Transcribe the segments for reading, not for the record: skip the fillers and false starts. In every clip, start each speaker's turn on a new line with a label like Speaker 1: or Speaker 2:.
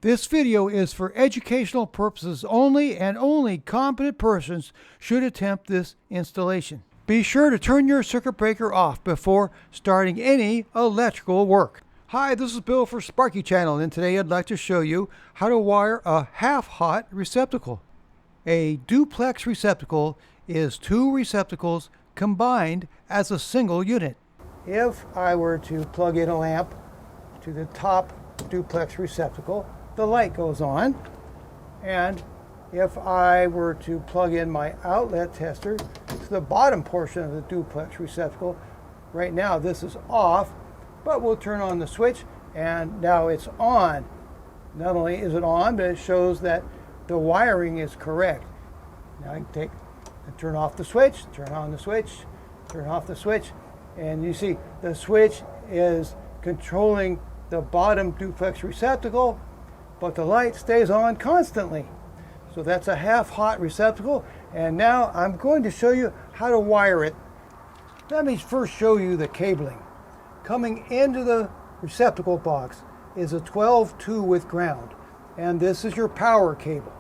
Speaker 1: This video is for educational purposes only, and only competent persons should attempt this installation. Be sure to turn your circuit breaker off before starting any electrical work. Hi, this is Bill for Sparky Channel, and today I'd like to show you how to wire a half-hot receptacle. A duplex receptacle is two receptacles combined as a single unit. If I were to plug in a lamp to the top duplex receptacle, the light goes on, and if I were to plug in my outlet tester to the bottom portion of the duplex receptacle, right now this is off, but we'll turn on the switch and now it's on. Not only is it on, but it shows that the wiring is correct. Now I can turn off the switch, turn on the switch, turn off the switch, and you see the switch is controlling the bottom duplex receptacle, but the light stays on constantly. So that's a half-hot receptacle, and now I'm going to show you how to wire it. Let me first show you the cabling. Coming into the receptacle box is a 12-2 with ground, and this is your power cable.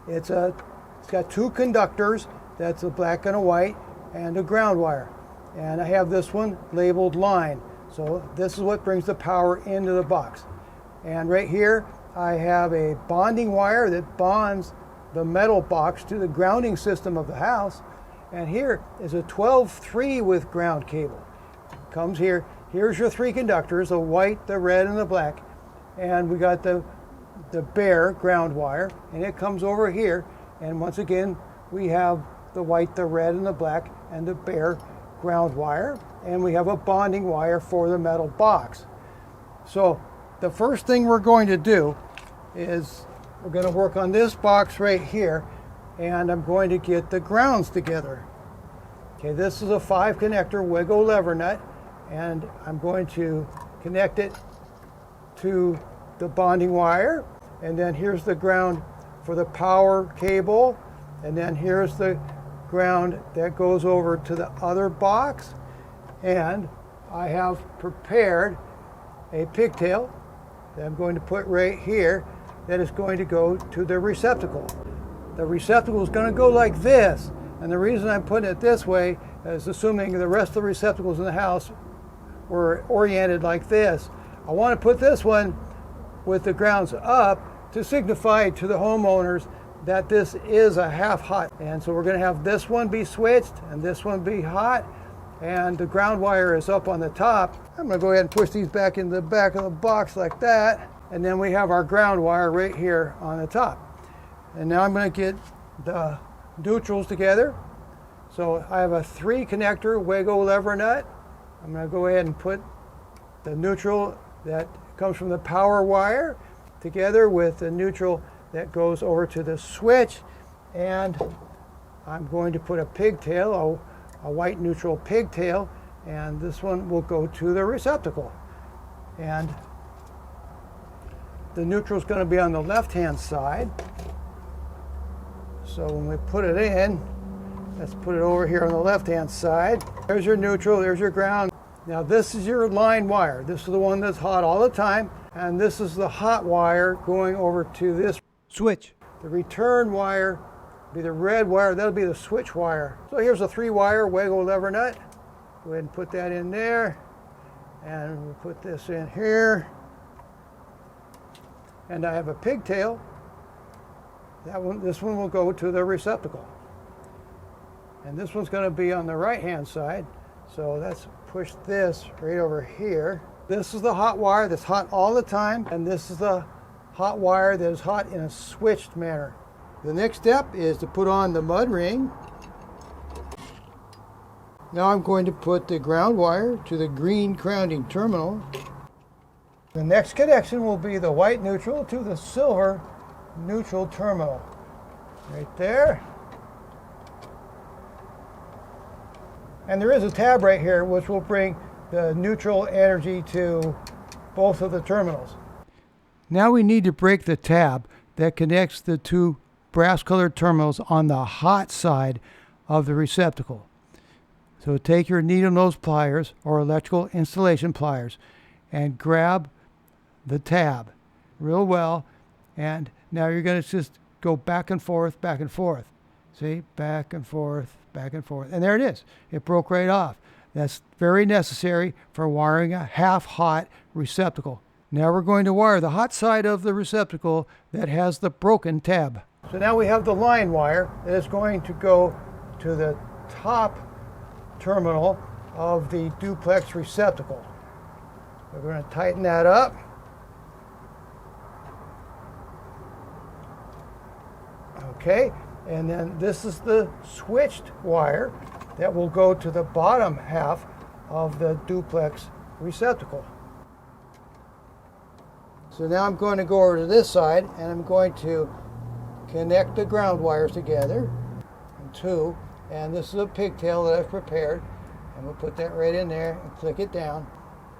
Speaker 1: It's got two conductors, that's a black and a white, and a ground wire. And I have this one labeled line, so this is what brings the power into the box. And right here I have a bonding wire that bonds the metal box to the grounding system of the house. And here is a 12-3 with ground cable. Comes here. Here's your three conductors, the white, the red, and the black. And we got the bare ground wire, and it comes over here. And once again, we have the white, the red, and the black, and the bare ground wire. And we have a bonding wire for the metal box. So the first thing we're going to do is we're going to work on this box right here, and I'm going to get the grounds together. Okay, this is a 5 connector Wiggle lever nut, and I'm going to connect it to the bonding wire, and then here's the ground for the power cable, and then here's the ground that goes over to the other box. And I have prepared a pigtail that I'm going to put right here that is going to go to the receptacle. The receptacle is going to go like this, and the reason I'm putting it this way is assuming the rest of the receptacles in the house were oriented like this. I want to put this one with the grounds up to signify to the homeowners that this is a half-hot. And so we're going to have this one be switched and this one be hot, and the ground wire is up on the top. I'm going to go ahead and push these back into the back of the box like that, and then we have our ground wire right here on the top. And now I'm going to get the neutrals together. So I have a 3 connector Wiggle lever nut. I'm going to go ahead and put the neutral that comes from the power wire together with the neutral that goes over to the switch, and I'm going to put a pigtail, a white neutral pigtail, and this one will go to the receptacle. And the neutral is going to be on the left-hand side. So when we put it in, let's put it over here on the left-hand side. There's your neutral, there's your ground. Now this is your line wire. This is the one that's hot all the time, and this is the hot wire going over to this switch. The return wire will be the red wire, that'll be the switch wire. So here's a 3-wire Wiggle lever nut. Go ahead and put that in there, and we'll put this in here. And I have a pigtail. This one will go to the receptacle. And this one's going to be on the right-hand side. So let's push this right over here. This is the hot wire that's hot all the time, and this is the hot wire that is hot in a switched manner. The next step is to put on the mud ring. Now I'm going to put the ground wire to the green grounding terminal. The next connection will be the white neutral to the silver neutral terminal. Right there. And there is a tab right here which will bring the neutral energy to both of the terminals. Now we need to break the tab that connects the two brass colored terminals on the hot side of the receptacle. So take your needle nose pliers or electrical installation pliers and grab the tab real well And now you're going to just go back and forth, back and forth. See, back and forth, back and forth. And there it is. It broke right off. That's very necessary for wiring a half-hot receptacle. Now we're going to wire the hot side of the receptacle that has the broken tab. So now we have the line wire that is going to go to the top terminal of the duplex receptacle. We're going to tighten that up. Okay, and then this is the switched wire that will go to the bottom half of the duplex receptacle. So now I'm going to go over to this side and I'm going to connect the ground wires together in two, and this is a pigtail that I've prepared, and we'll put that right in there and click it down.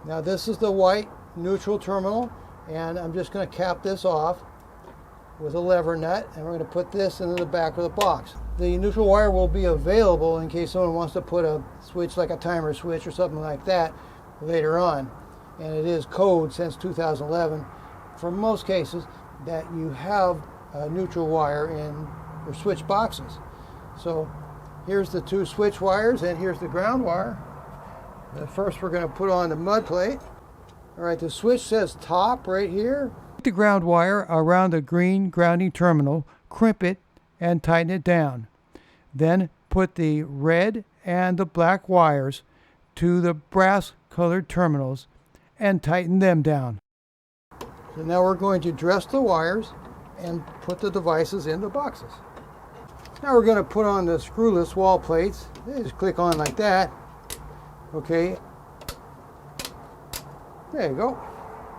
Speaker 1: Now this is the white neutral terminal, and I'm just going to cap this off with a lever nut, and we're going to put this into the back of the box. The neutral wire will be available in case someone wants to put a switch like a timer switch or something like that later on, and it is code since 2011 for most cases that you have a neutral wire in your switch boxes. So here's the two switch wires and here's the ground wire. First we're going to put on the mud plate. All right, the switch says top right here. Put the ground wire around the green grounding terminal, crimp it, and tighten it down. Then put the red and the black wires to the brass colored terminals and tighten them down. So now we're going to dress the wires and put the devices in the boxes. Now we're going to put on the screwless wall plates. They just click on like that. Okay. There you go.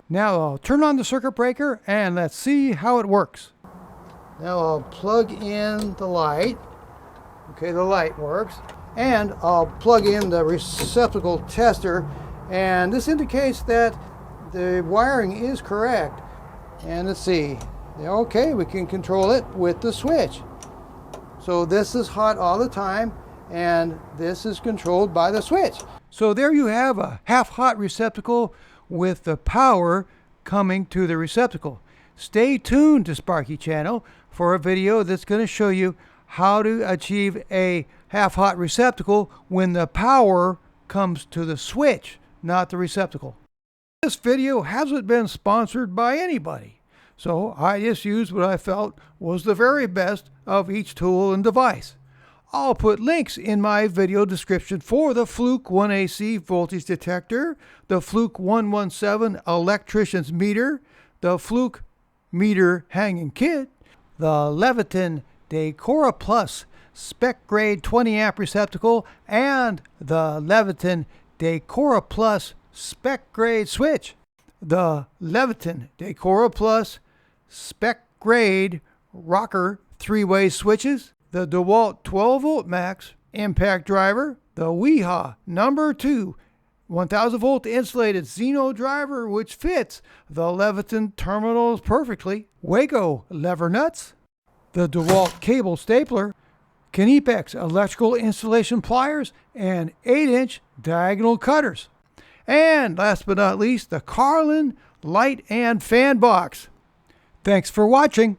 Speaker 1: Now I'll turn on the circuit breaker and let's see how it works. Now I'll plug in the light. Okay, the light works. And I'll plug in the receptacle tester, and this indicates that the wiring is correct. And let's see. Okay, we can control it with the switch. So this is hot all the time, and this is controlled by the switch. So there you have a half-hot receptacle with the power coming to the receptacle. Stay tuned to Sparky channel for a video that's going to show you how to achieve a half-hot receptacle when the power comes to the switch, not the receptacle. This video hasn't been sponsored by anybody, so I just used what I felt was the very best of each tool and device. I'll put links in my video description for the Fluke 1AC voltage detector, the Fluke 117 electrician's meter, the Fluke meter hanging kit, the Leviton Decora Plus spec grade 20 amp receptacle, and the Leviton Decora Plus spec grade switch, the Leviton Decora Plus spec grade rocker 3-way switches, the DeWalt 12 volt max impact driver, the Weha number 2 1000 volt insulated Xeno driver which fits the Leviton terminals perfectly, Waco lever nuts, the DeWalt cable stapler, Knipex electrical installation pliers, and 8-inch diagonal cutters. And last but not least, the Carlin light and fan box. Thanks for watching.